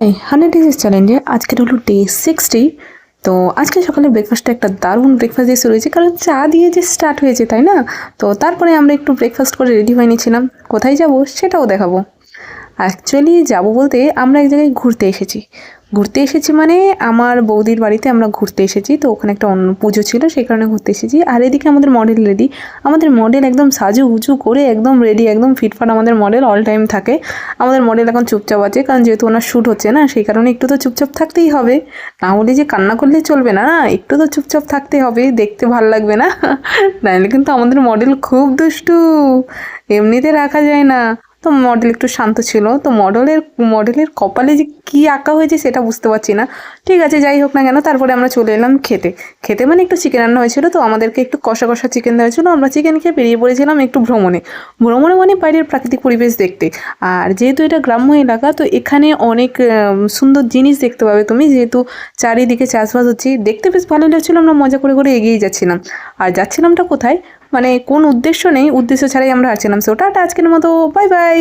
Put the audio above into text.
এই 100 ডেজ চ্যালেঞ্জে আজকের হলো ডে 60। তো আজকে সকালে ব্রেকফাস্টটা একটা দারুণ ব্রেকফাস্ট দিয়ে শুরু হয়েছে, কারণ চা দিয়ে যে স্টার্ট হয়েছে, তাই না? তো তারপরে আমরা একটু ব্রেকফাস্ট করে রেডি হয়ে নিয়েছিলাম। কোথায় যাব সেটাও দেখাবো। অ্যাকচুয়ালি যাব বলতে আমরা এক জায়গায় ঘুরতে এসেছি। মানে আমার বৌদির বাড়িতে আমরা ঘুরতে এসেছি। তো ওখানে একটা অন্য পুজো ছিল, সেই কারণে ঘুরতে এসেছি। আর এদিকে আমাদের মডেল রেডি। আমাদের মডেল একদম সাজুগুজু করে একদম রেডি, একদম ফিটফাট আমাদের মডেল অল টাইম থাকে। আমাদের মডেল এখন চুপচাপ আছে, কারণ যেহেতু ওনার শ্যুট হচ্ছে না, সেই কারণে একটু তো চুপচাপ থাকতেই হবে। না হলে যে কান্না করলে চলবে না, না একটু তো চুপচাপ থাকতে হবে, দেখতে ভাল লাগবে না? নাহলে কিন্তু আমাদের মডেল খুব দুষ্টু, এমনিতে রাখা যায় না। তো মডেল একটু শান্ত ছিল। তো মডেলের কপালে যে কী আঁকা হয়েছে সেটা বুঝতে পারছি না। ঠিক আছে, যাই হোক না কেন, তারপরে আমরা চলে এলাম খেতে মানে একটু চিকেন রান্না হয়েছিল, তো আমাদেরকে একটু কষা কষা চিকেন দেওয়া হয়েছিলো। আমরা চিকেন খেয়ে বেরিয়ে পড়েছিলাম একটু ভ্রমণে মানে বাইরের প্রাকৃতিক পরিবেশ দেখতে। আর যেহেতু এটা গ্রাম্য এলাকা, তো এখানে অনেক সুন্দর জিনিস দেখতে পাবে তুমি, যেহেতু চারিদিকে চাষবাস হচ্ছে। দেখতে বেশ ভালো লাগছিলো। আমরা মজা করে করে এগিয়ে যাচ্ছিলাম। আর যাচ্ছিলামটা কোথায়, মানে কোন উদ্দেশ্য নেই, উদ্দেশ্য ছাড়াই আমরা হাঁটছিলাম। সো টাটা, আজকের মতো বাই বাই।